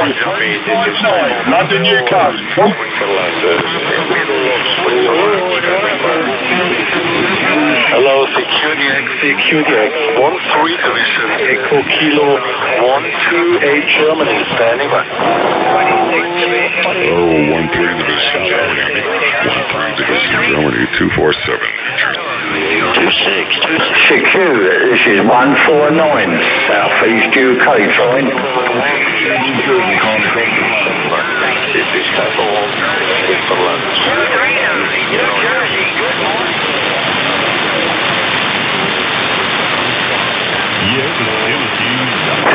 London, Newcastle. Hello, Security X 13 Division, Echo Kilo 128 Germany, standing by. Hello, 13 Division Germany, 13 Division Germany, 247. 6Q, this is 149, Southeast UK, fine.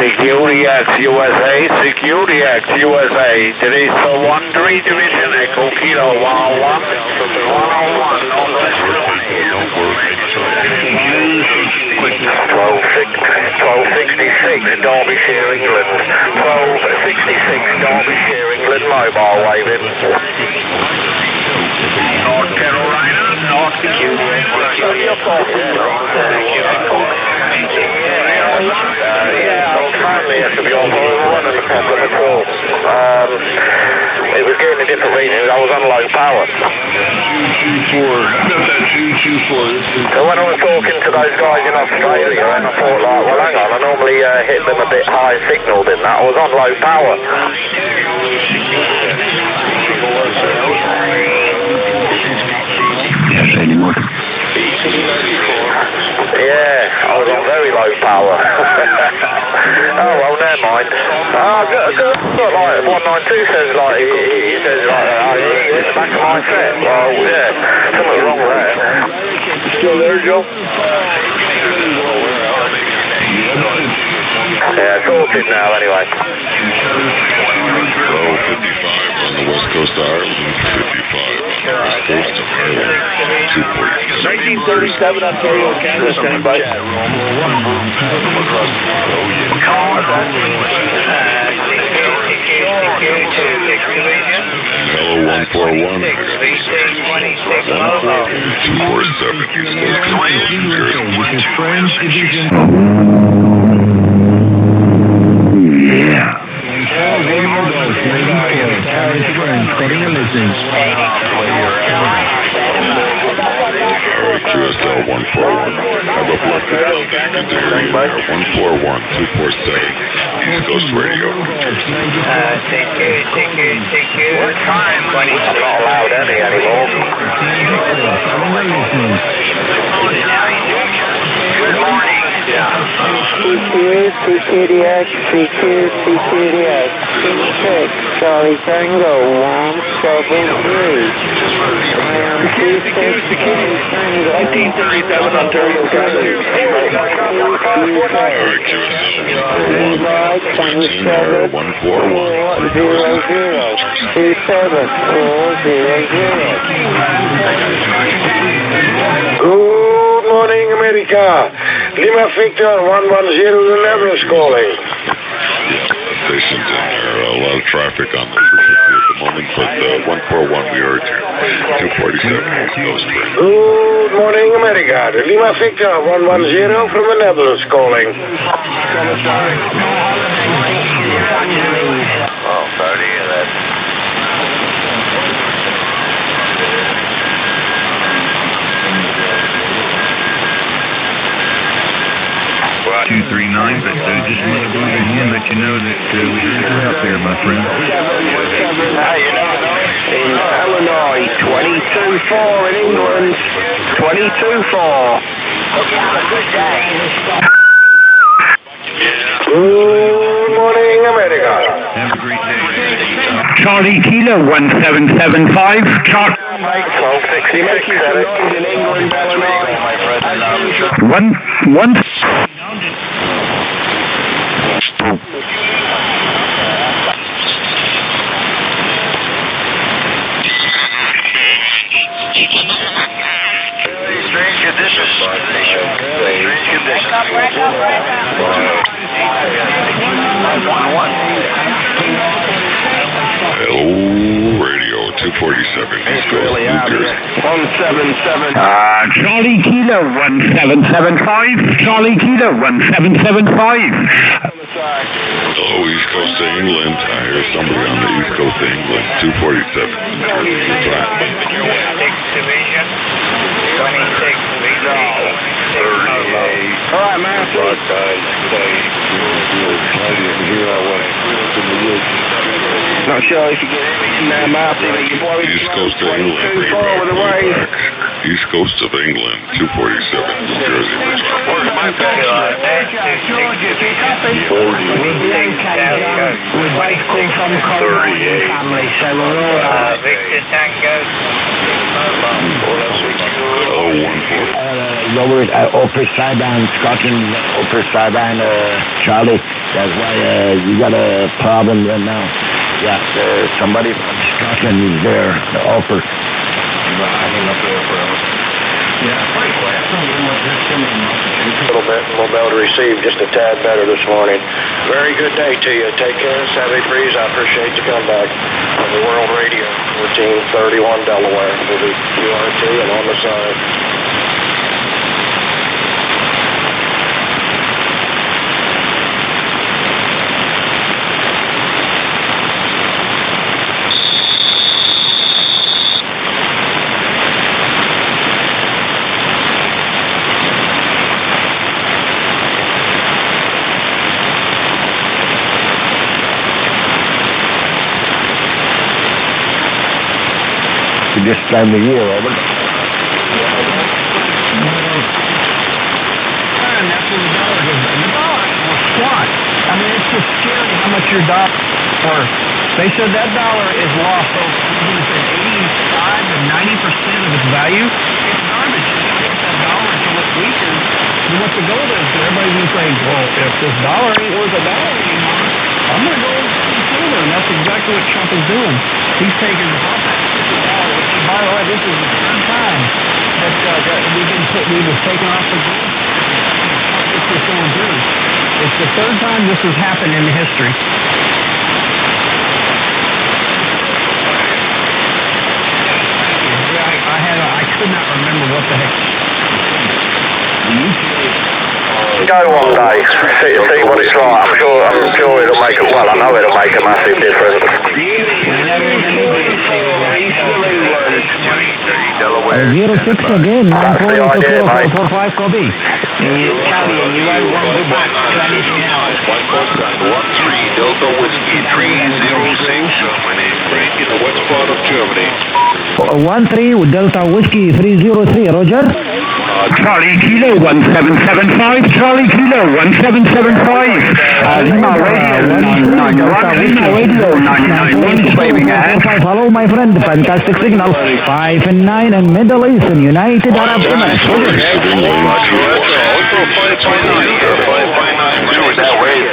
Security X USA, Security X USA, this is the 13 Division, Echo Kilo 101, 1266 Derbyshire, England. 1266 Derbyshire, England, mobile waving. North Carolina, North Security. I'm currently at the on one and a problem at all. It was getting a different reading. I was on low power. 224. So when I was talking to those guys in Australia, and I thought, like, well, hang on, I normally hit them a bit high signal, didn't I? I was on low power. Yes, anymore. Yeah, I was on very low power. Oh, well, never mind. Good, like, 192 says, like, he says, like, he hit the back of my set. Well, yeah, something wrong with that. Still there, Joe? Yeah, sorted now, anyway. 1255 on the west coast of Ireland, 55 on the west coast of Ireland, 240. 1937 Ontario, Canada, standing by. Hello, 141. 247, East Coast Control, New Jersey. QSL 141. Have a blessed day. 141, 247, East Coast Radio. I'm not allowed any anymore. Good morning. CQDX, CQDX, 6, Charlie Tango, 173. 1937 Ontario, Canada. Good morning, America. Lima Victor 110, the Netherlands calling. Stations in there. A lot of traffic on the frequency at the moment, but 141 we heard you. 247 East Coast Radio. Good morning, America. The Lima Victor 110 from the Netherlands calling. Oh, 30 of that. 239, but just want to go ahead and let you know that we're out there, my friend. In Illinois, 22-4 in England, 22-4. Good morning, America. Have a great day. Charlie Kilo 1775. 1266 in England, Illinois. One. Hello, Radio 247, East Coast, New Jersey. 177. Charlie Kilo 1775. Charlie Kilo 1775. Hello, East Coast to England. I hear somebody on the East Coast to England. 247 in Jersey. What's that? 6 Division. 26 All right, man. Not sure if you get anything that map in your boy. East Coast of England. Too far with the way. East Coast of England. 247 in Jersey. Where's my family? We're both called from Colorado family, so we're all right. Victor Tango. Robert, Upper Sidebound, Scotland, Upper Sidebound, Charlie. That's why you got a problem right now. Yeah, somebody from Scotland is there, the Upper. A little bit to receive just a tad better this morning. Very good day to you. Take care. Savage Breeze, I appreciate you coming back. On the World Radio, 1431 Delaware, for the QRT and on the side. This time of year, Robert. And that's where the dollar goes. The dollar will squat. I mean, it's just scary how much your dollar is worth. They said that dollar is lost over 85 to 90% of its value. It's garbage. It's that dollar until it weakens. And what the goal is, everybody's going to say, well, if this dollar ain't worth a dollar anymore, I'm going to go see silver. And that's exactly what Trump is doing. He's taking the $50. By the way, this is the third time that we've been taken off the grid. This is going through. It's the third time this has happened in history. I could not remember what the heck. Go one day, see what it's like. I'm sure it'll make it. Well, I know it'll make a massive difference. 06 again, 94845 copy. You might want to go back to anything else. 13 Delta Whiskey 306. My name is Frank in the west part of Germany. 13 Delta Whiskey 303, Roger. Charlie Kilo 1775, Charlie Kilo 1775. Lima Radio 991, waving a hand. Hello, my friend, fantastic signal. 5 and 9 and Middle East and United Arab Emirates.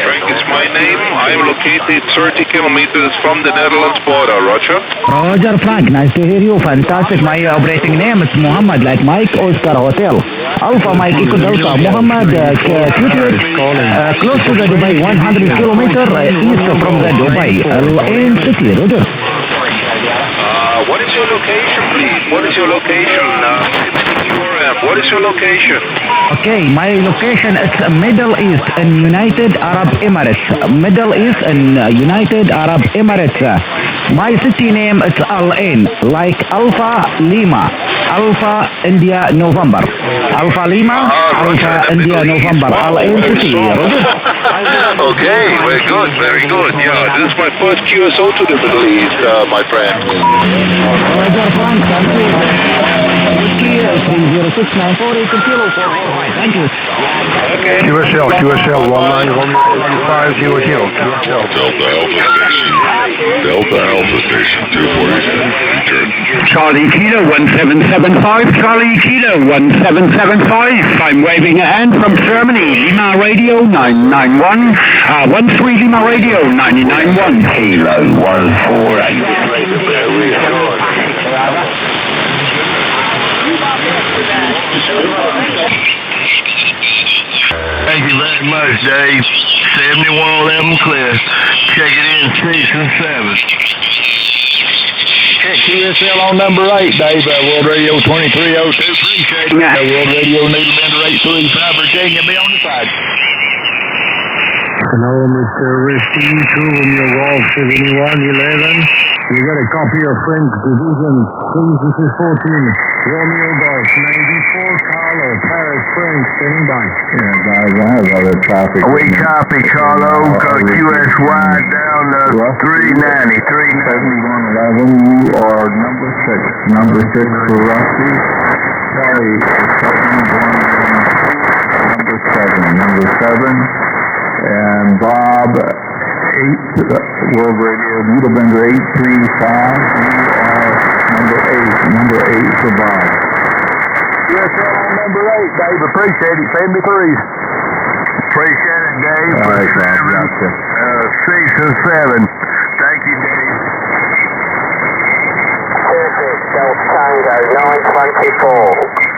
Frank is my name. I'm located 30 kilometers from the Netherlands border, Roger. Roger, Frank, nice to hear you. Fantastic. My operating name is Muhammad, like Mike Oscar Hotel. Alpha Mike Eco Delta. Muhammad, close to the Dubai, 100 kilometers east from the Dubai. Al-Ain City, Roger. What is your location, please? What is your location? What is your location? Okay, my location is Middle East and United Arab Emirates. Middle East and United Arab Emirates. My city name is Al-Ain, like Alpha Lima, Alpha India November. Alpha Lima, Alpha India November. Al-Ain City. Okay, very good, very good. Yeah, this is my first QSO to the Middle East, my friend. Roger, Frank, thank you. 30694 kilo. Thank you. Okay. QSL 1915 QSL. Delta Alpha Station 247. Return. Charlie Kilo 1775, Charlie Kilo 1775. I'm waving a hand from Germany. Lima Radio 991. 13 Lima Radio 991. Kilo 148. Thank you very much, Dave. 7111 clear. Check it in, 6 and 7. Check QSL on number 8, Dave. World Radio 2302. Appreciate it. World Radio Needle Bender 835 Virginia. Be on the side. Hello, Mr. Risky, 2 Romeo Golf 7111. You got a copy of French Division. Please, this is 14. Romeo Golf 94 Carlo, Paris, French, standing by. Yeah, guys, I have other traffic. We copy, Carlo. QSY down to 390. 7111, you are number 6. Number 6 for Rusty. Kelly, number 7. And Bob, 8, World Radio, Needle Bender 835. You are number 8 for Bob. Yes, sir, I'm number 8, Dave. Appreciate it. Send me 3s. Appreciate it, Dave. All right, Bob, gotcha. 6 and 7. Thank you, Dave. 26 Delta Tango 924.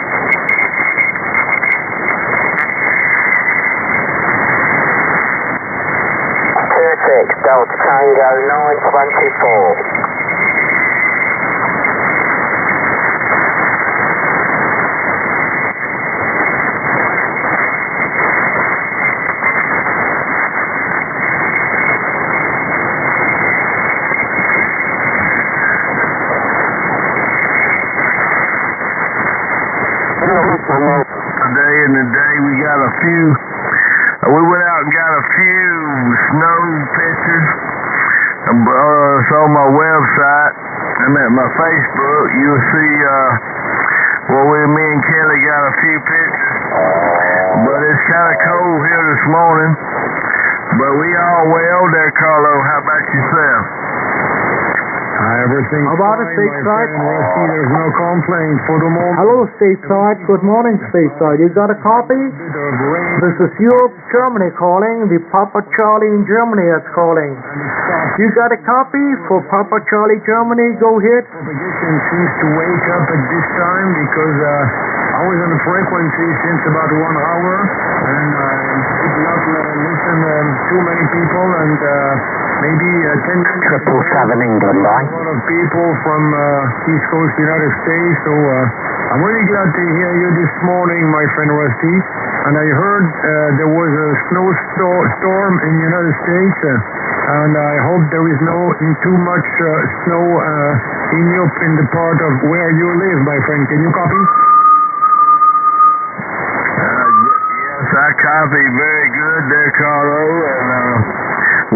26 Delta Tango 924. Today in the day we got a few, we went out and got a few snow pictures. It's on my website and at my Facebook. You'll see me and Kelly got a few pictures. But it's kind of cold here this morning. But we all well there, Carlo. How about yourself? Everything's About fine, a stateside? my friend Rusty. There's no complaint for the moment. Hello, stateside. Good morning, stateside. You got a copy? Bit of rain This is Europe, Germany calling. The Papa Charlie in Germany is calling. and it stopped. You got a copy for Papa Charlie Germany? Go ahead. Propagation seems to wake up at this time because I was on the frequency since about 1 hour and did not listen too many people and maybe 10 minutes. 777 England, A lot of people from East Coast United States, so I'm really glad to hear you this morning, my friend Rusty. And I heard there was a snowstorm in the United States, and I hope there is no too much snow in the part of where you live, my friend. Can you copy? Yes, I copy very good there, Carlo. And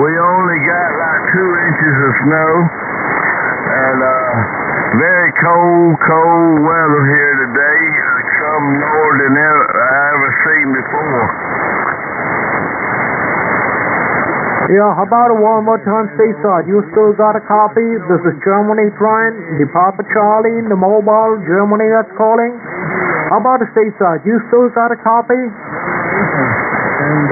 we only got like 2 inches of snow. And very cold weather here today. Some more than I ever seen before. Yeah, how about it one more time, stateside? You still got a copy? This is Germany trying. The Papa Charlie, the mobile, Germany that's calling. How about the stateside? You still got a copy? And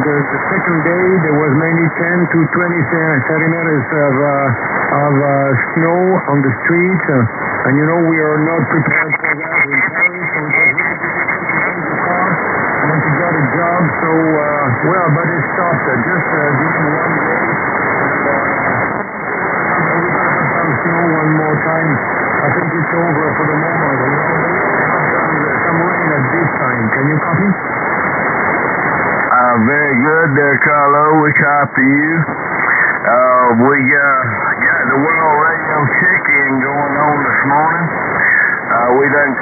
the second day there was maybe 10 to 20 centimeters of snow on the streets, and you know we are not prepared for that in Paris, so it was really difficult to rent a car and to get a job. So but it stopped just during 1 day. And we're gonna have some snow one more time. I think it's over for the moment. We have some rain at this time. Can you copy? Very good there, Carlo. We copy you. We got the World Radio check-in going on this morning. We done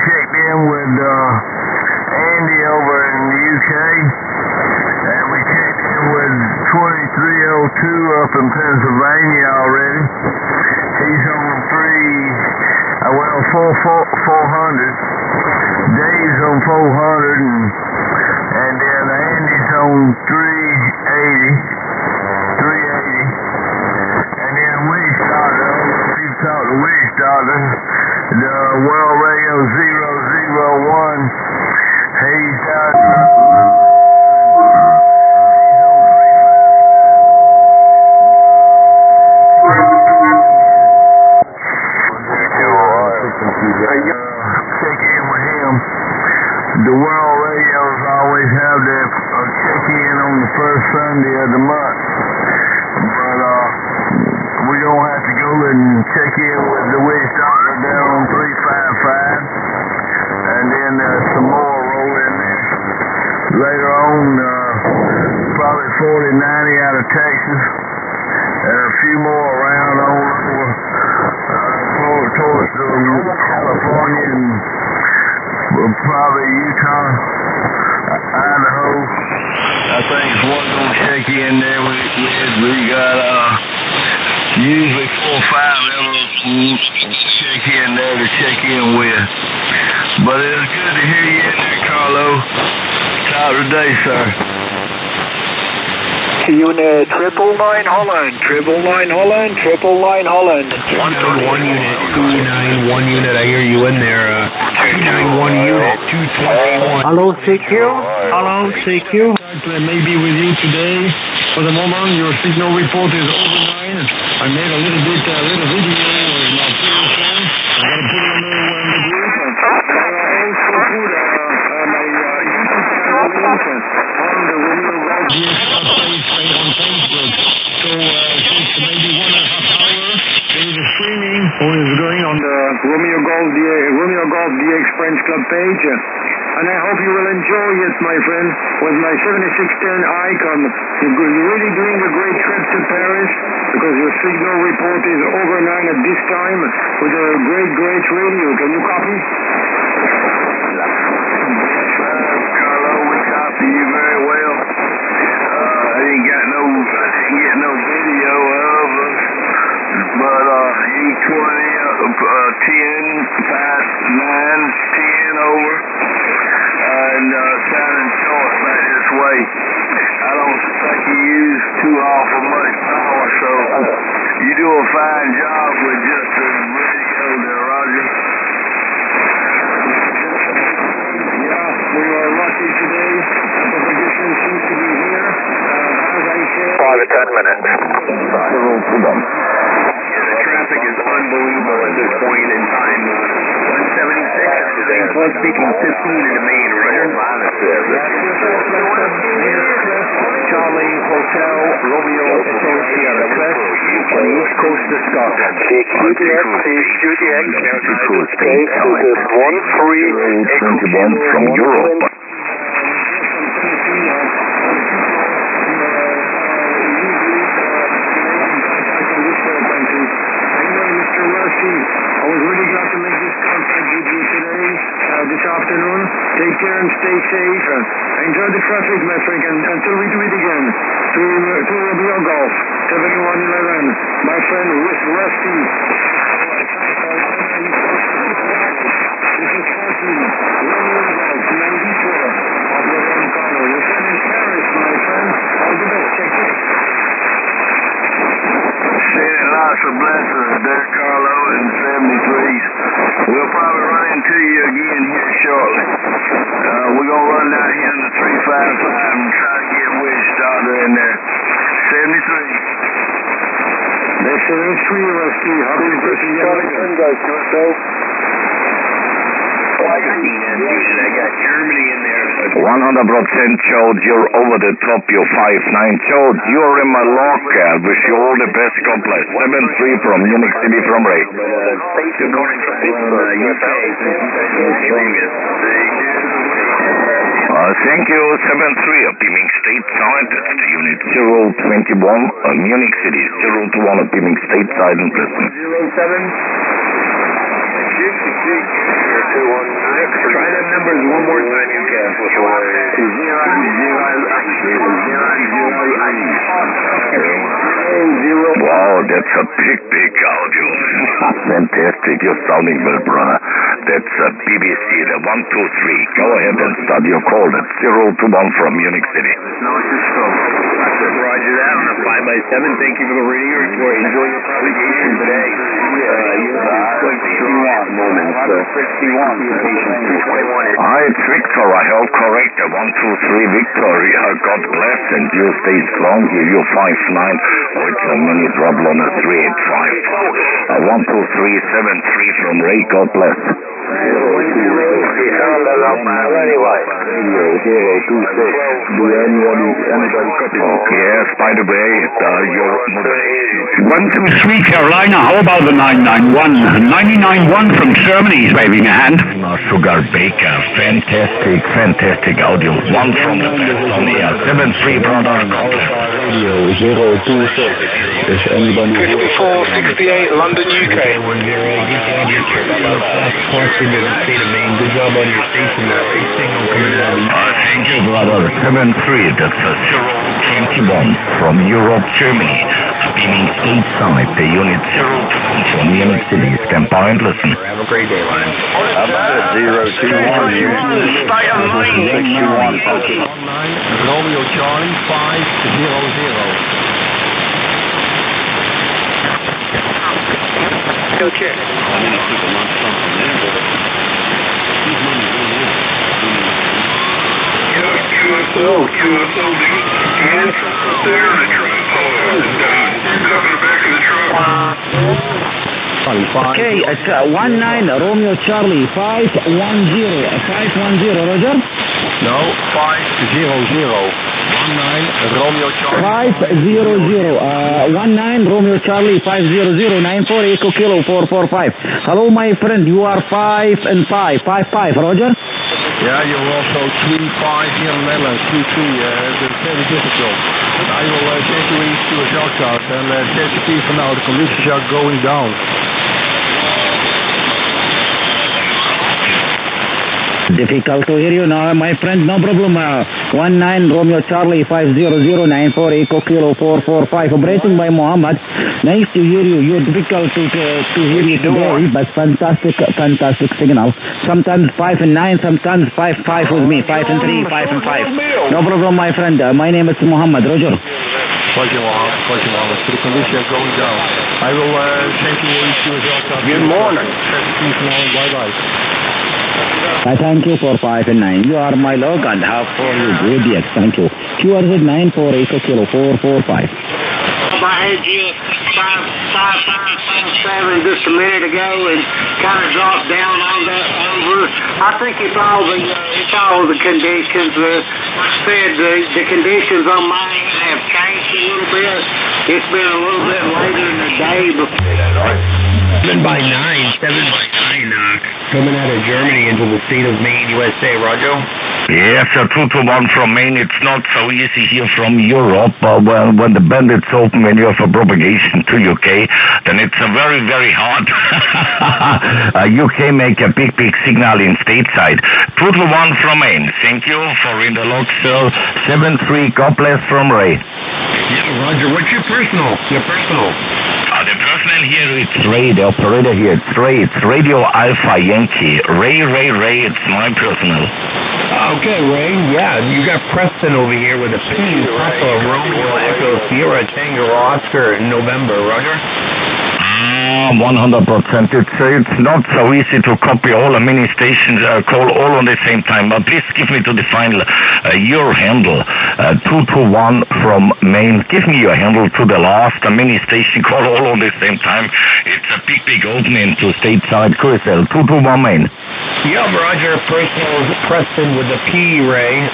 checked in with Andy over in the UK, and we checked in with 2302 up in Pennsylvania already. He's on 400. Dave's on 400, and then Andy's on 380. And then Wish Doctor, if you talk to Wish Doctor, the World Radio 001, he's out. Check in with him. The World Radios always have their check-in on the first Sunday of the month. But we're going to have to go and check in with the Wish Doctor down on 355. And then some more roll in there. Later on, 4090 out of Texas. There are a few more around all over towards California and probably Utah, Idaho. I think it's one gonna check in there. We got usually 4 or 5 of them check in there to check in with. But it was good to hear you in there, Carlo. Top of the day, sir. Unit 999 Holland, 999 Holland, 999 Holland. 131 unit, 291 unit, I hear you in there. 291 unit, 221. Hello, CQ. Hello, CQ. I may be with you today. For the moment, your signal report is over 9. I made a little video with my phone. I'm going to put it on the group. I also put my YouTube channel link on the Romeo Golf page on Facebook. So since maybe 1.5 hours, there is a streaming is going on the Romeo Golf DX French Club page. And I hope you will enjoy it, my friend, with my 7610 Icon. You're really doing a great trip to Paris because your signal report is over 9 at this time with a great radio. Can you copy? Carlo, we copy you very well. I didn't get no video of us, but E20 10 past 9 10 over. And sounding short back this way. I don't think you use too awful much power, so you do a fine job with just the radio there, Roger. Yeah, we are lucky today. The propagation seems to be here. As I said... 5 to 10 minutes. The traffic is unbelievable at this point in time. 176 is English speaking 15 in the main road. Charlie Hotel Romeo Echo Sierra Crest on the east coast of Scotland. QTX, States 13 from Europe. I was really glad to make this contact with you today, this afternoon. Take care and stay safe. Enjoy the traffic, my friend, and until we do it again. To Romeo Golf, 7111. My friend, Rusty. This is 14. Romeo Golf, 94. Of the Ron Carlo. Your friend in Paris, my friend. All the best. Check it. Sending lots of blessings there, Carlo, and 73s. We'll probably run into you again here shortly. We're going to run down here in the 355 and try to get Wish started in there. 73. There's 73, Rusty. How many person you have? 15 unit, I got Germany in there. 100% George, you're over the top, you're 5'9". George, you're in my locker. Wish you all the best. God bless. 7-3 from Munich City from Ray. Good morning from UK. Thank you, 7-3 of Beaming Stateside. That's the unit 021, Munich City, 021 of Beaming Stateside and Preston. 07. Try them numbers one more time, you can. Wow, that's a big audio. Fantastic, you're sounding well, brother. That's BBC, the 123. Go ahead and start your call. That's 021 from Munich City. Roger that on a 5x7. Thank you for the radio report. Enjoy your propagation today. Hi, it's Victor. I hope correct. 123 Victor. God bless and you stay strong. Give you 5'9". Wait a minute. Trouble on a 385. 12373 from Ray. God bless. He sounded up now anyway. Radio 026. Do anybody copy? Yes, by the way, your 123 Carolina, how about the 991? 991 from Germany is waving a hand. Sugar Baker, fantastic audio. One from the best on air. 7-3 brother. Radio 026. Is anybody 5468 London, UK. Good job on your station there. Big signal coming in. Thank you, brother. 7-3, that's a 021 from Europe, Germany. Beaming stateside, the unit 021 from Munich City. Stand by and listen. Have a great day, Ryan. About 021. State of mind. 61. Romeo Charlie 500. Go check. QSO, answer there in the truck. Up in the back of the truck. Okay, it's 19 Romeo Charlie 510. 510, Roger? No, 500. 19 Romeo Charlie. 500. 19 Romeo Charlie 500 94 Echo Kilo 445. Hello, my friend. You are 5 and 5. 5, Roger? Yeah, you're also 3-5 here in Netherlands. 3-3. It's very difficult. But I will take you east to a shortcut and check the key for now. The conditions are going down. Difficult to hear you now, my friend. No problem. 19 Romeo Charlie 50094 Echo Kilo 445. Operating by Mohammed. Nice to hear you. You're difficult to hear you today, but fantastic signal. Sometimes 5 and 9, sometimes 5 with me. 5 and 3, 5 and 5. No problem, my friend. My name is Mohammed. Roger. Pleasure, Mohammed. The conditions are going down. I will take you east to a shortcut. Good morning. Check the key for now. Bye-bye. I thank you for 5 and 9. You are my log and how for you good. Yes, thank you. QRZ 9 for Echo Kilo 445. I had you 557 just a minute ago and kind of dropped down on that over. I think it's all the conditions. I said the conditions on mine have changed a little bit. It's been a little bit later in the day before. 7 by 9, coming out of Germany into the state of Maine, USA, Roger. Yes, a 2-1 from Maine. It's not so easy here from Europe. When the bandits open when you have a propagation to UK, then it's a very, very hard. UK make a big signal in stateside. 2-1 from Maine. Thank you for in the log, sir. 7-3. God bless from Ray. Yeah, Roger. What's your personal? The personal here, it's Ray. The operator here, it's Ray. It's Radio Alpha Yankee. Ray, it's my personal. Okay, Ray. Yeah, you got Preston over here with a P, Papa, Romeo, Echo, Sierra, Tango, Oscar, November, Roger. 100%. It's not so easy to copy all the mini stations, call all on the same time. But please give me to the final your handle. 2-1 from Maine. Give me your handle to the last. A mini station call all on the same time. It's a big opening to stateside QSL. 2-1 Maine. Yeah, Roger. Personal Preston with a P, Ray.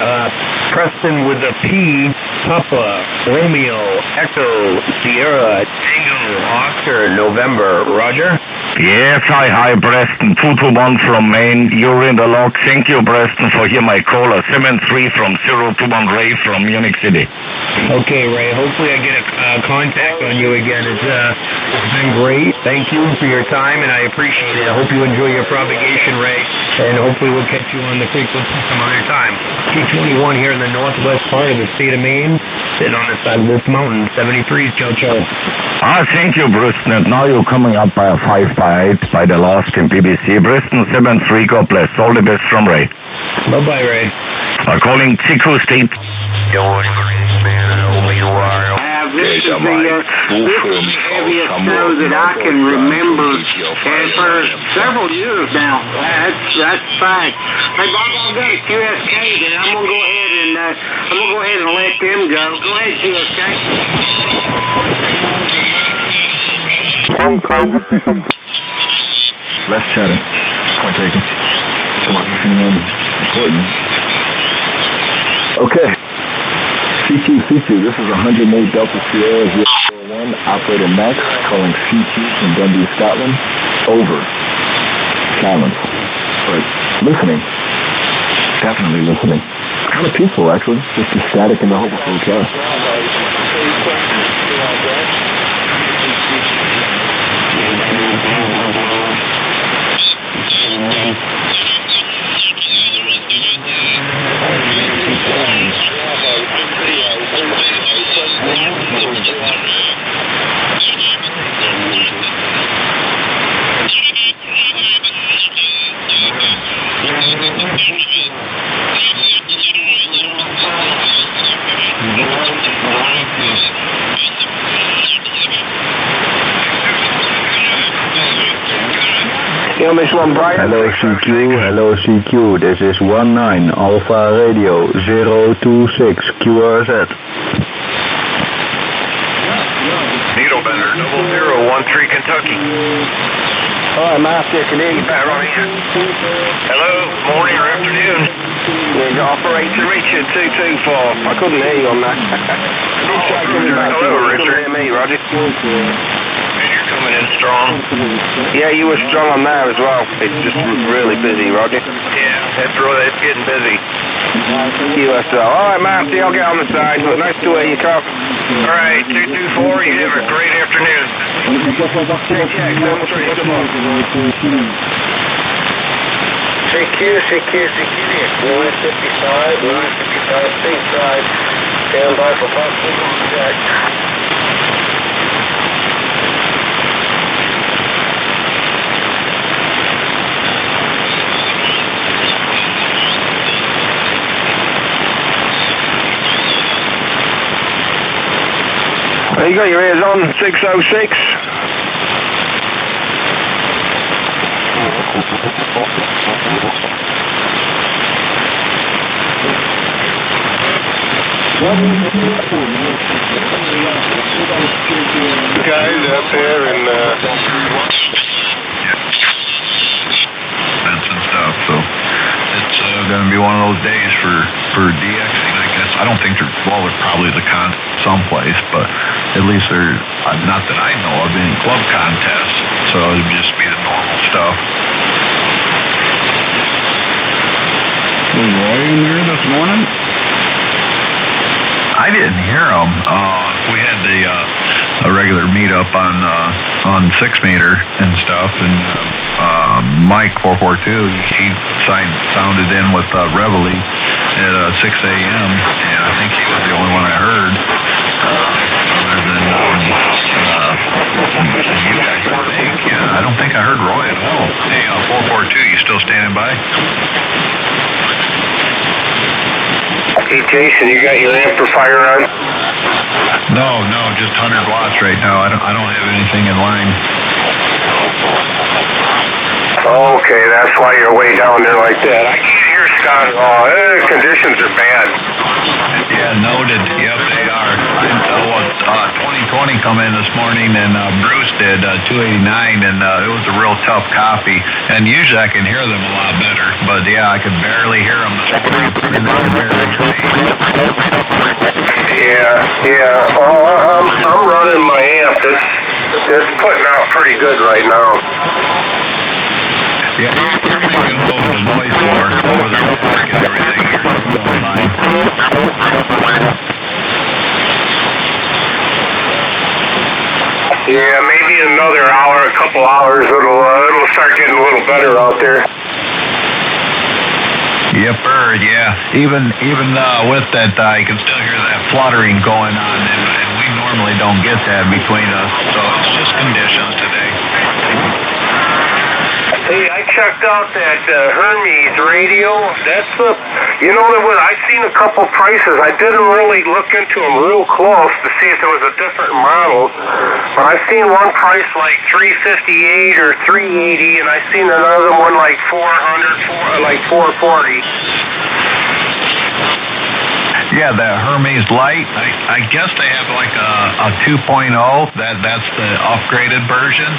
Preston with a P, Papa, Romeo, Echo, Sierra, Tango, Oscar, November, Roger? Yes, hi, Preston. 2-1 from Maine. You're in the log. Thank you, Preston, for hear my caller. 7-3 from 021 Ray from Munich City. Okay, Ray. Hopefully I get a contact on you again. It's been great. Thank you for your time, and I appreciate it. I hope you enjoy your propagation, Ray, and hopefully we'll catch you on the frequency some other time. T21 here in the northwest part of the state of Maine, sitting on the side of this mountain. 73, ciao. Thank you, Preston. Now you're coming up by a 5 by 8 by the last in BBC. Preston 7-3, God bless. All the best from Ray. Bye-bye, Ray. Calling Chico State. This is the heaviest snow that I can remember, and for several years now. That's fact. Hey, Bob, I've got a QSK there. I'm gonna go ahead and let them go. Go ahead, QSK. Left chatting. Point taken. Important. Okay. C2, this is 108 Delta Sierra 001, Operator Max, calling C2 from Dundee, Scotland. Over. Silence. But listening. Definitely listening. Kind of peaceful, actually. Just the static in the overflow car. Hello CQ, this is 19 Alpha Radio 026 QRZ. Needle Bender, 0013 Kentucky. Alright, Master, can you Pat Ryan. Hello, morning or afternoon. Operator Richard 224. I couldn't hear you on that. Hello, Richard. Hear me, Roger. You're coming in strong. Yeah, you were strong on there as well. It's just really busy, Roger. Yeah, it's getting busy. USO. Alright, Marty, I'll get on the side, but nice to hear you talk. Alright, 224, you have a great afternoon. CQ, 955 stateside. Stand by for possible contact. You got your ears on, 606. Guys out there and and stuff, so it's going to be one of those days for DXing, I guess. I don't think they're probably the someplace, but at least they're, not that I know of, any club contests, so it'd just be the normal stuff. Was Roy in here this morning? I didn't hear them. We had a regular meetup on 6 meter and stuff, and Mike 442, he sounded in with Reveille at 6 a.m. and I think he was the only one I heard. Other than you guys, I think. Yeah, I don't think I heard Roy at all. Hey, 442, you still standing by? hey Jason, you got your amplifier on? No, just 100 watts right now. I don't have anything in line. Okay, that's why you're way down there like that. I can't hear Scott at all. Conditions are bad. Yeah, noted. Yep, they are. 2020 come in this morning, and Bruce did 289, and it was a real tough copy. And usually I can hear them a lot better, but yeah, I could barely hear them this morning. Yeah. I'm running my amp. It's putting out pretty good right now. Yeah, you're making over the noise floor, over the network and everything. You're doing fine. Yeah, maybe another hour, a couple hours, it'll start getting a little better out there. Yepper, yeah. Even with that, you can still hear that fluttering going on, and we normally don't get that between us, so it's just conditions today. Hey, I checked out that Hermes radio. That's I've seen a couple prices. I didn't really look into them real close to see if there was a different model, but I've seen one price like $358 or $380, and I've seen another one like $440. Yeah, the Hermes Light. I guess they have like a 2.0. That's the upgraded version.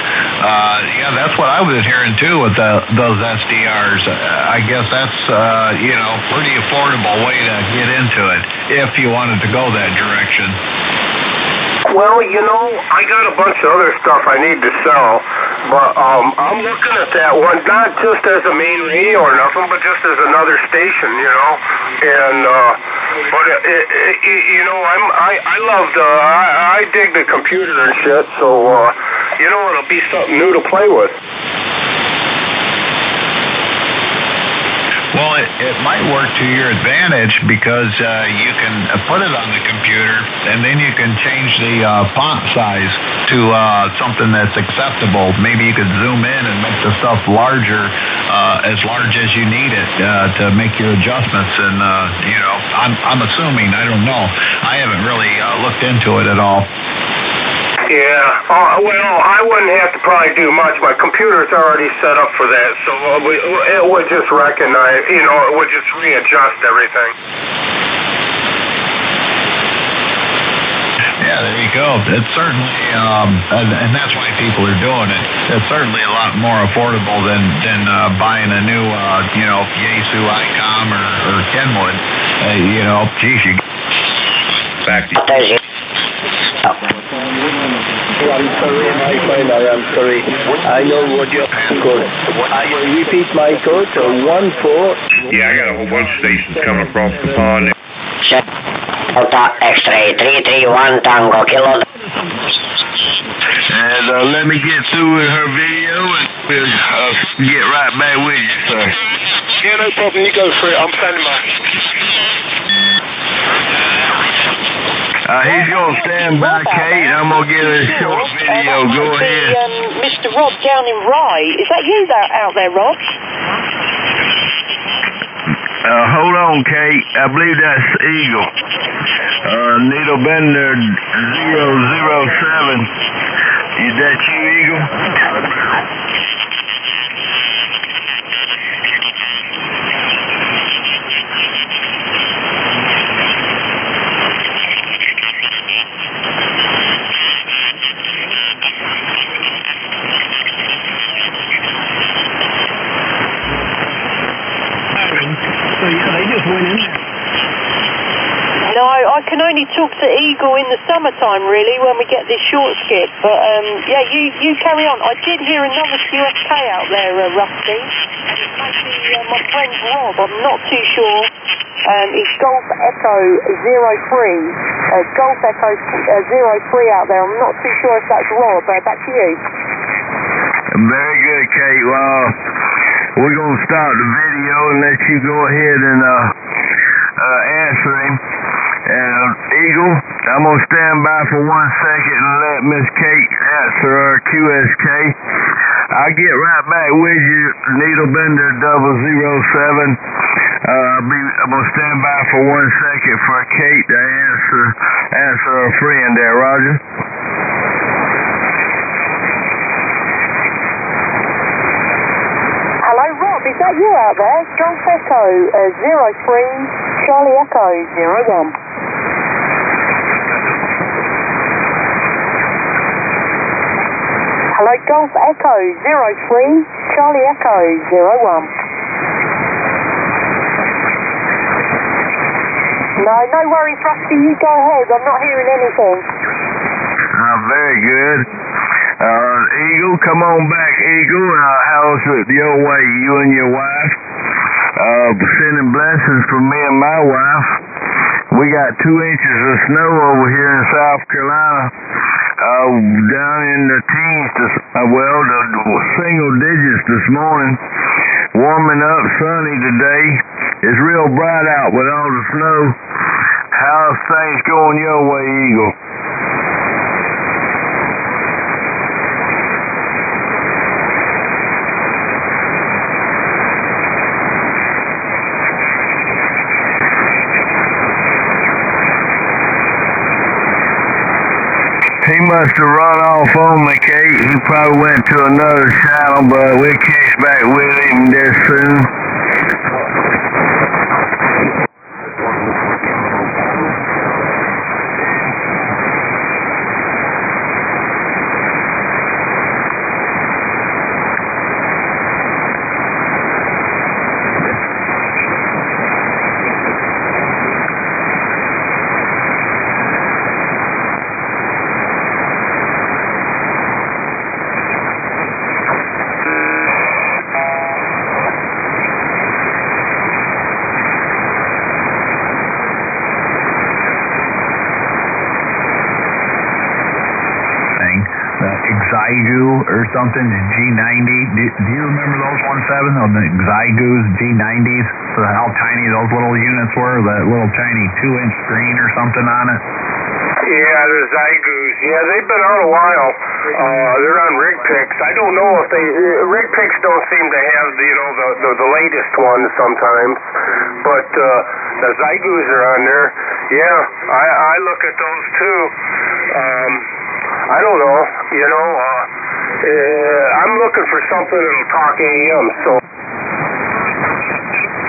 Yeah, that's what I was hearing too with those SDRs. I guess that's pretty affordable way to get into it if you wanted to go that direction. Well, I got a bunch of other stuff I need to sell, but I'm looking at that one, not just as a main radio or nothing, but just as another station, and but I dig the computer and shit, so it'll be something new to play with. Well, it might work to your advantage because you can put it on the computer and then you can change the font size to something that's acceptable. Maybe you could zoom in and make the stuff larger, as large as you need it to make your adjustments. And, I'm assuming, I don't know. I haven't really looked into it at all. Yeah, well, I wouldn't have to probably do much. My computer's already set up for that, so it would just recognize, it would just readjust everything. Yeah, there you go. It's certainly, and that's why people are doing it. It's certainly a lot more affordable than buying a new, Yaesu ICOM or Kenwood. Geez, you back to you. I'm sorry, my friend, I am sorry. I know what your code. I will repeat my code, 14. Yeah, I got a whole bunch of stations coming across the pond. Delta X-ray 331 Tango Kilo. And let me get through with her video and we'll get right back with you, sir. Yeah, no problem. You go for it. I'm standing by. He's going to stand by, Kate. I'm going to get a short video. Go ahead. Mr. Rob down in Rye. Is that you out there, Rob? Hold on, Kate. I believe that's Eagle. Needle Bender 007. Is that you, Eagle? So yeah, they just went in there. No, I can only talk to Eagle in the summertime, really, when we get this short skip. But, yeah, you carry on. I did hear another QSK out there, Rusty. It might be my friend Rob. I'm not too sure. It's Golf Echo 03. Golf Echo 03 out there. I'm not too sure if that's Rob. Back to you. Very good, Kate. Well, we're going to start the video and let you go ahead and answer him. Eagle, I'm going to stand by for 1 second and let Miss Kate answer her QSK. I'll get right back with you, Needlebender 007. I'm going to stand by for 1 second for Kate to answer her friend there, Roger. Hello, Rob. Is that you out there? Golf Echo 03, Charlie Echo 01. Hello, Golf Echo 03, Charlie Echo 01. No worries, Rusty, you go ahead. I'm not hearing anything. Very good. Eagle, come on back, Eagle. How's it your way, you and your wife? Sending blessings from me and my wife. We got 2 inches of snow over here in South Carolina. Down in the teens, the single digits this morning. Warming up, sunny today. It's real bright out with all the snow. How's things going your way, Eagle? He must have run off on me, Kate. He probably went to another channel, but we'll catch back with him this soon. Xiegu or something, G90. Do you remember those 17? The Xiegus, G90s? How tiny those little units were? That little tiny 2-inch screen or something on it? Yeah, the Xiegus. Yeah, they've been out a while. They're on rig picks. I don't know if they... rig picks don't seem to have, the latest ones sometimes. But the Xiegus are on there. Yeah, I look at those too. I don't know. I'm looking for something that'll talk AM, so...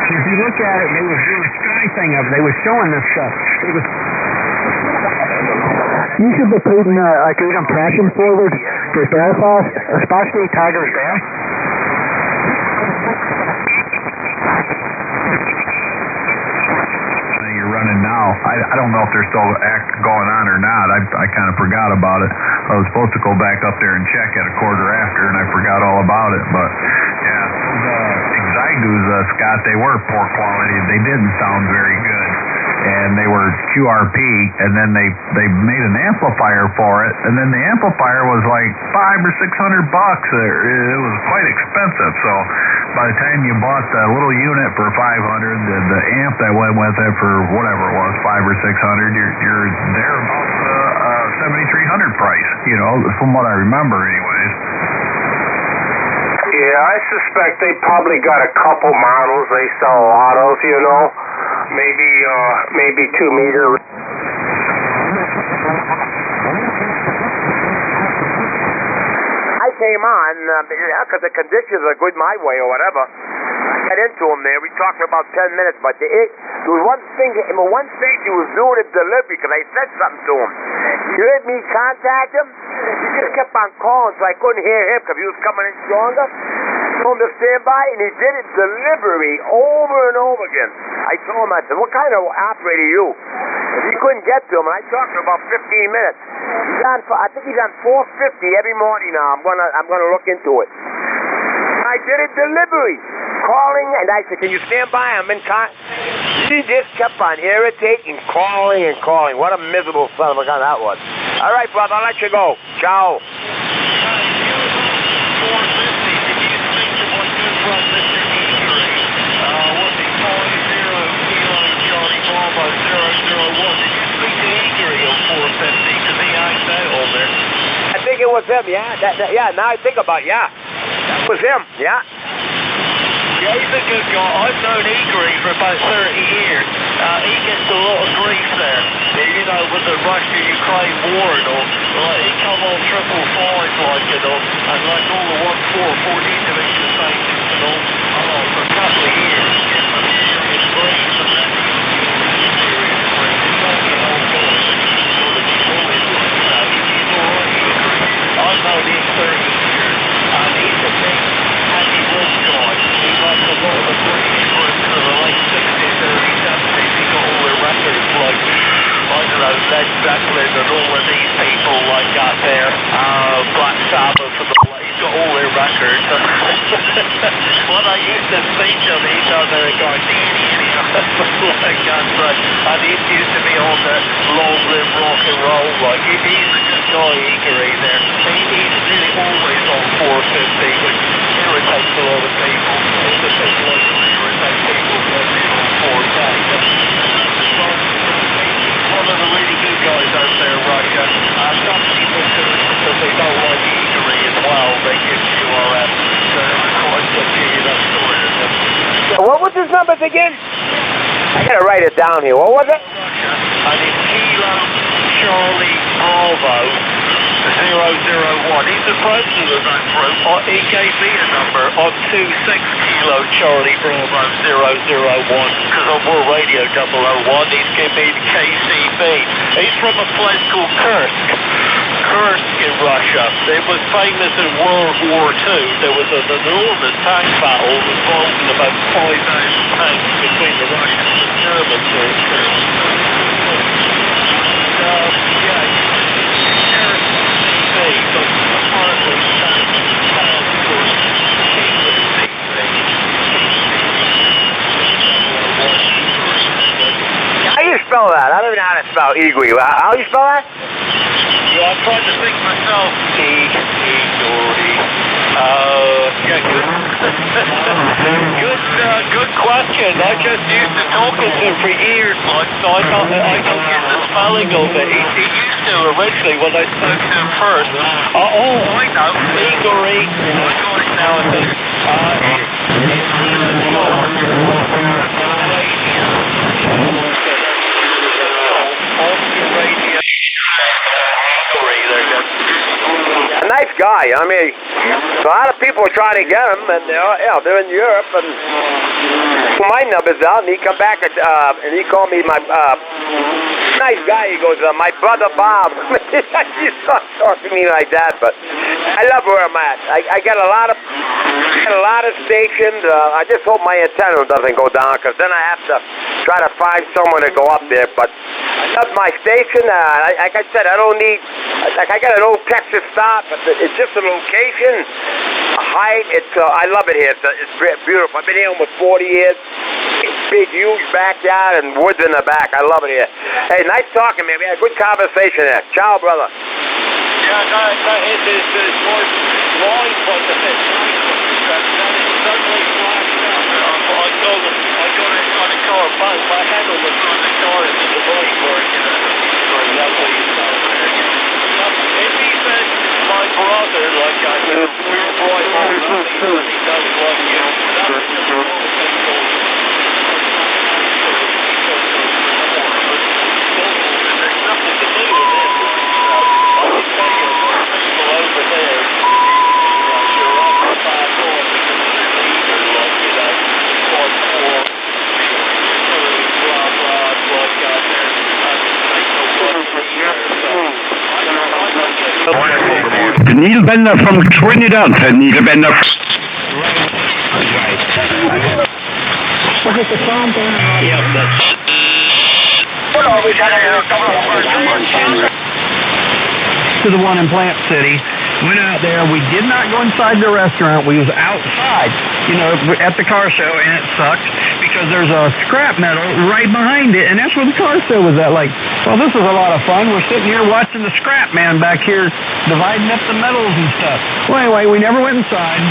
If you look at it, they were doing a sky thing of it. They were showing this stuff. It was... You should be putting a good impression forward for Belfast, especially Tiger's Den. You're running now. I don't know if they're still going on or not. I kind of forgot about it. I was supposed to go back up there and check at 1/4 after, and I forgot all about it. But yeah, those Xiegus, Scott, they were poor quality. They didn't sound very good. And they were QRP, and then they made an amplifier for it, and then the amplifier was like $500 or $600. It was quite expensive. So by the time you bought the little unit for $500, the amp that went with it for whatever it was, $500 or $600, you're there about $7,300 price. From what I remember, anyways. Yeah, I suspect they probably got a couple models they sell a lot of, maybe 2 meter. I came on because the conditions are good my way or whatever. I got into him there. We talked for about 10 minutes, but there was one thing. In one stage, he was doing a delivery because I said something to him. He heard me contact him. He just kept on calling, so I couldn't hear him because he was coming in stronger. Told him to stand by, and he did it delivery over and over again. I told him, I said, what kind of operator are you? If he couldn't get to him, and I talked to him about 15 minutes. I think he's on 450 every morning now. I'm gonna look into it. I did it delivery, calling, and I said, can you stand by? I'm in contact. She just kept on irritating, calling and calling. What a miserable son of a gun that was. All right, brother, I'll let you go. Ciao. I think it was him, yeah. Now I think about it, yeah. That was him, yeah. Yeah, he's a good guy. I've known Eagery for about 30 years. He gets a lot of grief there. With the Russia-Ukraine war and all. He come on 555, and like all the 1-4-14 division stations and all, for a couple of years. Getting some serious grief, and then serious grief. He's only an old boy. He's always he's all right, Eagery. I've known him 30 years, and he's a big happy wolf guy. He runs a lot of the British groups in the late 60s, early 70s. He got all their records like, I don't know, Led Zeppelin and all of these people like out there, Black Sabbath and all that. He's got all their records. When I used to speak to him, he's out there going, like that, and he used to be on the long live rock and roll, like, he's a good guy, Eagery there. He's really always on 450, which irritates a lot of people. It's a bit like to irritate people when they're on 4K. One of the really good guys out there in Russia. Some people do it because they don't like Eagery as well. They give QRF. So I thought I'd just give you that story. What was his numbers again? I gotta write it down here. What was it? And it's Kilo Charlie Bravo 001. He's the president of that group. He gave me a number on 26 Kilo Charlie Bravo 001 because I'm World Radio 001. He's given me the KCB. He's from a place called Kursk. Kursk in Russia. It was famous in World War II. There was an enormous tank battle involving about 5,000 tanks between the Russians and Germans there in Kursk. How do you spell that? I don't even know how to spell Eagery. How do you spell that? Yeah, I'm trying to think myself. Good question. I just used to talking to him for years, like, so I got used to the spelling of it. He used to originally when I spoke to him first. I know. Eagery. I got it now, I think. A nice guy. I mean, a lot of people are trying to get him, and they're in Europe, and my number's out, and he come back and he called me my nice guy. He goes, my brother Bob. He's not talking to me like that, but I love where I'm at. I got a lot of stations. I just hope my antenna doesn't go down, because then I have to try to find someone to go up there. But I love my station. Like I said, I don't need. Like I got an old Texas stop, but it's just a location, a height. I love it here. It's beautiful. I've been here almost 40 years. Big, huge backyard and woods in the back. I love it here. Hey, nice talking, man. We had a good conversation there. Ciao, brother. Yeah, no, it is. It was line was a bit tight. Suddenly flashed out. I got it on the car. My handle was on the car and the device working. That's what you saw there. If he said my brother, like I said, we were right on nothing, but he does love you. That was just all the people. There's nothing to do with this. I can tell you, a lot of people over there, you're right to find more because they're leaders, like, hardcore, blah, blah, like, Neil Bender from Trinidad. Neil Bender. Was it the phone thing? Yep, that's... To the one in Plant City. Went out there. We did not go inside the restaurant. We was outside, at the car show, and it sucked because there's a scrap metal right behind it, and that's where the car show was at. Like, well, this is a lot of fun. We're sitting here watching the scrap man back here dividing up the metals and stuff. Well, anyway, we never went inside.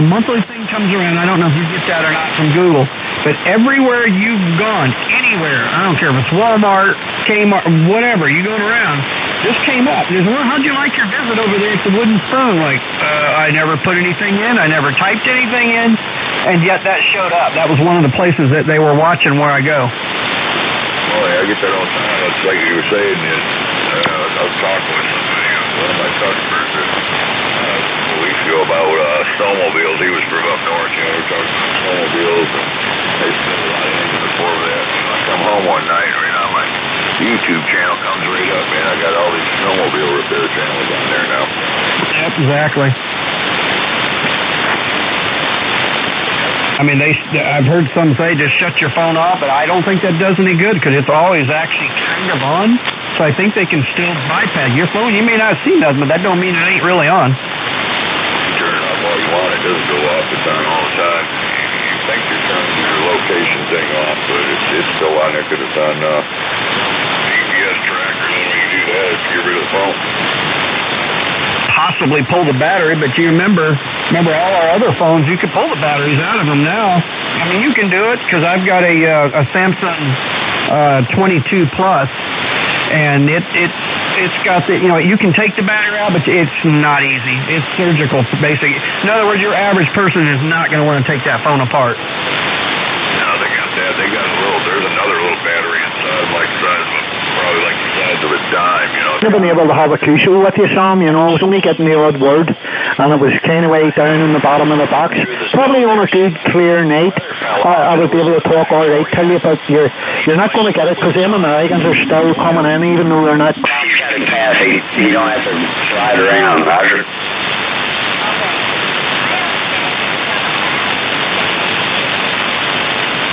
Monthly thing comes around. I don't know if you get that or not from Google, but everywhere you've gone, anywhere, I don't care if it's Walmart, Kmart, whatever, you going around, this came up. There's, well, how'd you like your visit over there at the wooden spoon? Like, I never put anything in. I never typed anything in. And yet that showed up. That was one of the places that they were watching where I go. Well, I get that all the time. It's like you were saying, I was talking with somebody, one of my customers, a week ago about snowmobiles. He was from up north, we were talking about snowmobiles, and they spent a lot of engine before that. I come home one night, my YouTube channel comes right up, man. I got all these snowmobile repair channels on there now. Yep, exactly. I mean, I've heard some say just shut your phone off, but I don't think that does any good because it's always actually kind of on. So I think they can still bypass your phone. You may not see nothing, but that don't mean it ain't really on. Turn it off all you want. It doesn't go off. It's on all the time. You think you're turning your location thing off, but it's still on there because it's on GPS trackers. And when you do that, it's get rid of the phone. Possibly pull the battery, but you remember all our other phones, you can pull the batteries out of them now. I mean, you can do it because I've got a Samsung 22 Plus, and it's got the, you can take the battery out, but it's not easy. It's surgical, basically. In other words, your average person is not going to want to take that phone apart. No, they got that. They got there's another little battery inside, probably like the size of a dime, I've been able to have a crucial with you, Sam, I was only getting the odd word, and it was kind of way down in the bottom of the box. Probably on a good, clear night, I would be able to talk all right, tell you, but you're not going to get it, because them Americans are still coming in, even though they're not. He's got it fast, you don't have to slide around, Roger.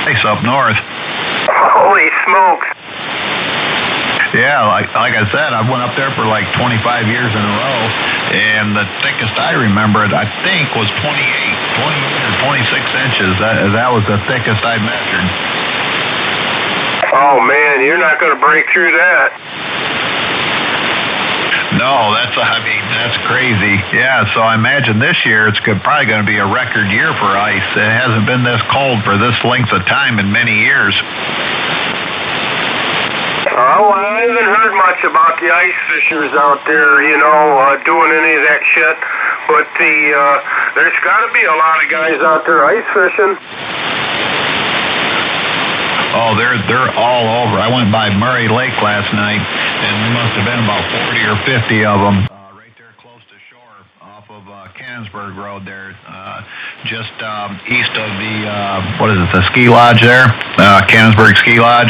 Place up north. Holy smokes. Yeah, like I said, I went up there for like 25 years in a row, and the thickest I remember, I think, was 28 or 26 inches. That was the thickest I measured. Oh, man, you're not going to break through that. No, that's crazy. Yeah, so I imagine this year it's probably going to be a record year for ice. It hasn't been this cold for this length of time in many years. Oh, I haven't heard much about the ice fishers out there, doing any of that shit. But there's got to be a lot of guys out there ice fishing. Oh, they're all over. I went by Murray Lake last night, and there must have been about 40 or 50 of them right there close to shore off of Canonsburg Road there, just east of the ski lodge there, Canonsburg Ski Lodge,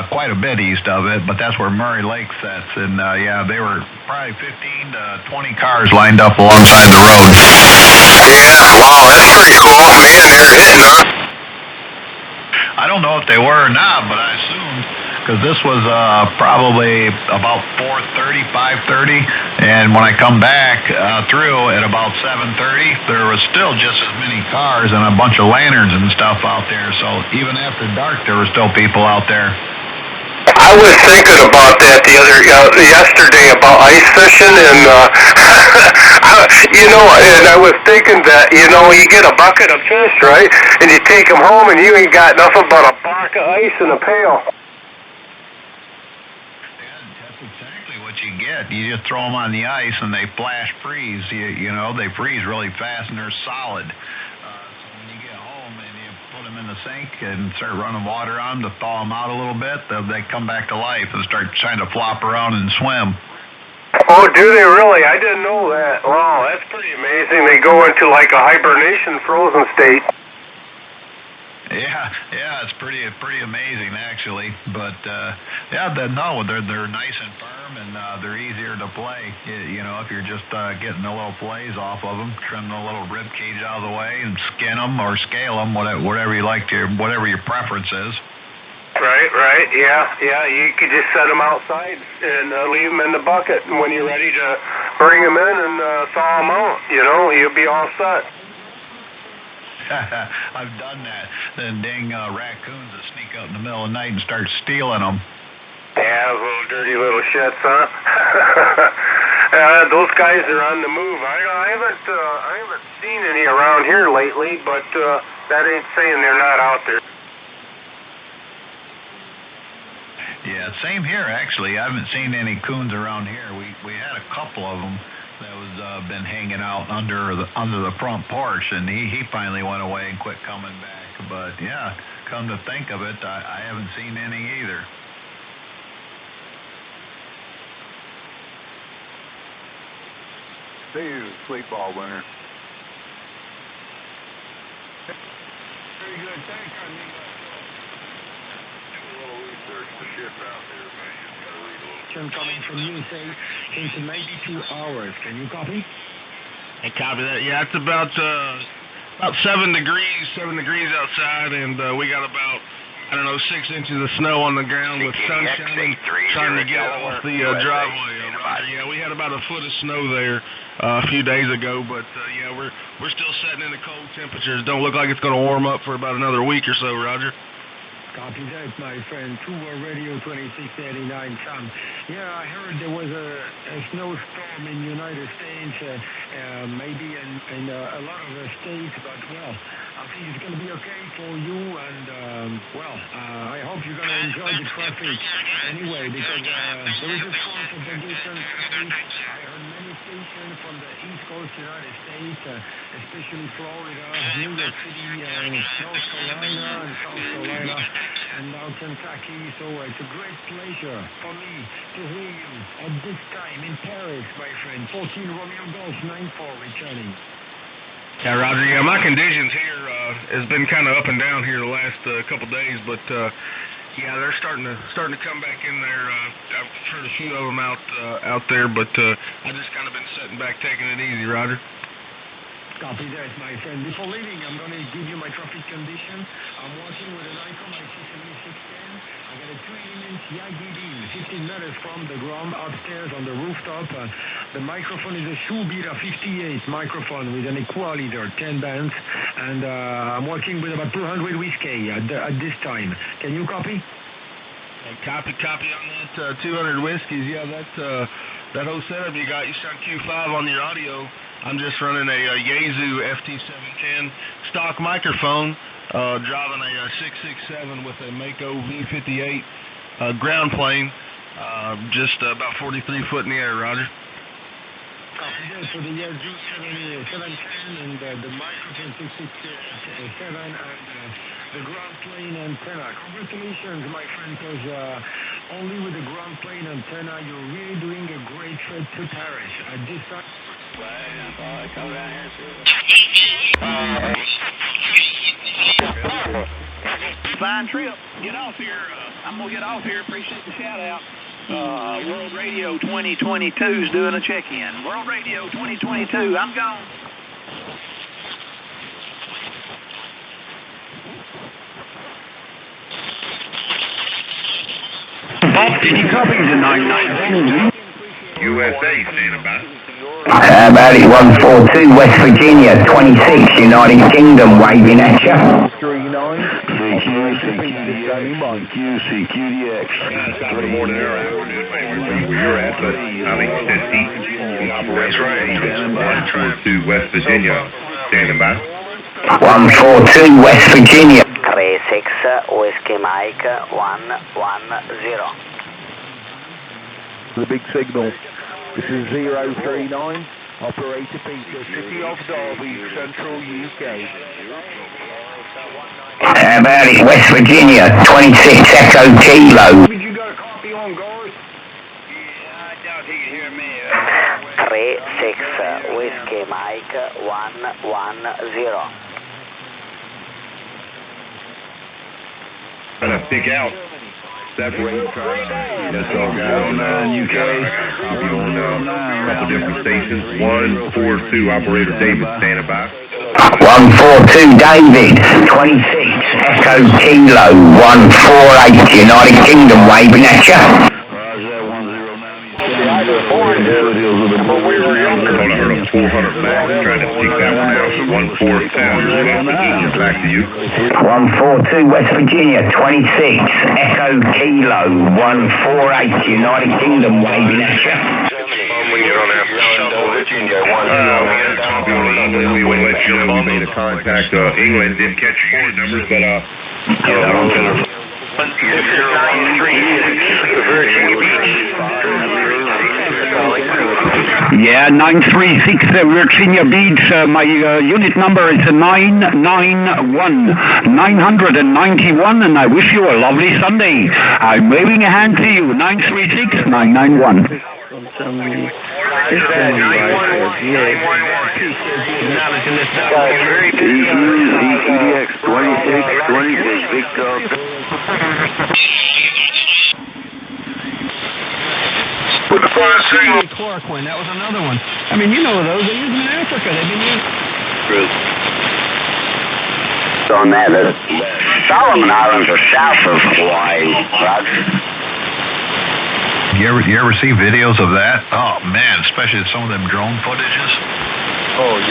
quite a bit east of it, but that's where Murray Lake sets. And, they were probably 15 to 20 cars lined up alongside the road. Yeah, wow, that's pretty cool. Man, they're hitting, huh? I don't know if they were or not, but I assumed, because this was probably about 4:30, 5:30, and when I come back through at about 7:30, there was still just as many cars and a bunch of lanterns and stuff out there. So even after dark, there were still people out there. I was thinking about that yesterday about ice fishing, and and I was thinking that you get a bucket of fish, right, and you take them home, and you ain't got nothing but a block of ice in a pail. Yeah, that's exactly what you get. You just throw them on the ice, and they flash freeze. They freeze really fast, and they're solid. In the sink and start running water on them to thaw them out a little bit, they come back to life and start trying to flop around and swim. Oh, do they really? I didn't know that. Wow, that's pretty amazing. They go into like a hibernation frozen state. Yeah, it's pretty amazing actually. But they're nice and firm, and they're easier to play. If you're just getting the little fillets off of them, trim the little rib cage out of the way, and skin them or scale them, whatever you like whatever your preference is. Right. Yeah. You could just set them outside and leave them in the bucket, and when you're ready to bring them in and thaw them out, you'll be all set. I've done that. Then dang raccoons that sneak out in the middle of the night and start stealing them. Yeah, those little dirty little shits, huh? Those guys are on the move. I haven't seen any around here lately, but that ain't saying they're not out there. Yeah, same here actually. I haven't seen any coons around here. We had a couple of them that was been hanging out under the front porch, and he finally went away and quit coming back. But yeah, come to think of it, I haven't seen any either. See you, sweet ball winner. Very good. Thanks, amigo. Do a little research to ship out there, man. You just gotta read a little. Coming from USA into 92 hours. Can you copy? I copy that. Yeah, it's about 7 degrees outside, and we got about 6 inches of snow on the ground with sun shining, trying to get off the driveway. Yeah, we had about a foot of snow there a few days ago, but we're still sitting in the cold temperatures. Don't look like it's going to warm up for about another week or so, Roger. Copy that, my friend. Radio 2689, Sam. Yeah, I heard there was a snowstorm in the United States, maybe in a lot of the states, but, well, I think it's going to be okay for you, and, I hope you're going to enjoy the traffic anyway, because there is a source of vacation. I heard many stations from the East Coast United States, especially Florida, New York City, North Carolina, and South Carolina, and now Kentucky. So it's a great pleasure for me to hear you at this time in Paris, my friend. 14 Romeo Golf 94 returning. Yeah, Roger. Yeah, my conditions here has been kind of up and down here the last couple days, but they're starting to come back in there. I've heard a few of them out there, but I just kind of been sitting back taking it easy, Roger. Copy that, my friend. Before leaving, I'm going to give you my traffic condition. I'm working with an Icon IC7610. I got a 3-inch YGD, 15 meters from the ground upstairs on the rooftop. The microphone is a Schubier 58 microphone with an equalizer, 10 bands. And I'm working with about 200 whiskey at this time. Can you copy? Copy on that. 200 whiskeys. Yeah, that whole setup you got, you sound Q5 on your audio. I'm just running a Yaesu FT710 stock microphone, driving a 667 with a Mako V58 ground plane, just about 43 foot in the air, Roger. For the Yaesu 710 and the microphone 667 and the ground plane antenna. Congratulations, my friend, because only with the ground plane antenna, you're really doing a great trip to Paris. At this time. Come down here, Fine trip. Get off here. I'm going to get off here. Appreciate the shout out. World Radio 2022 is doing a check-in. World Radio 2022. I'm gone. Any copies in 919? USA, standing by. About it, 142 West Virginia, 26 United Kingdom, waving at you. 39, CQDX. Top of the morning or afternoon, where you're at, but I think you said east. That's right. 142 West Virginia, standing by. 142 West Virginia. 36 Whiskey Mike 110. The big signal. This is 039, Operator Peter, City of Derby, Central UK. How about it, West Virginia, 26 Echo Kilo. Did you got a copy on guard? Yeah, I doubt he can hear me. 36 Whiskey Mike 110. Trying to stick out. Separate. That's all guys. UK. Copy on a couple different stations. 142 Operator David, standing by. 142 David, 26 Echo Kilo 148 United Kingdom, waving at you. I heard a 400 Max trying to stick that one out. 142 West Virginia, back to you. 142 West Virginia, 26 Echo Kilo 148 United Kingdom, waving at you. We get on that. We will let you know we made a contact. England didn't catch your unit numbers, but Yeah, 936 Virginia Beach. My unit number is 991, and I wish you a lovely Sunday. I'm waving a hand to you. 936 991. CQDX 26 Victor. Put the fire signal. Chloroquine, that was another one. I mean, you know those. They use them in Africa. They've been used. On that, the Solomon Islands are south of Hawaii, Roger. You ever see videos of that? Oh man, especially some of them drone footages. Oh,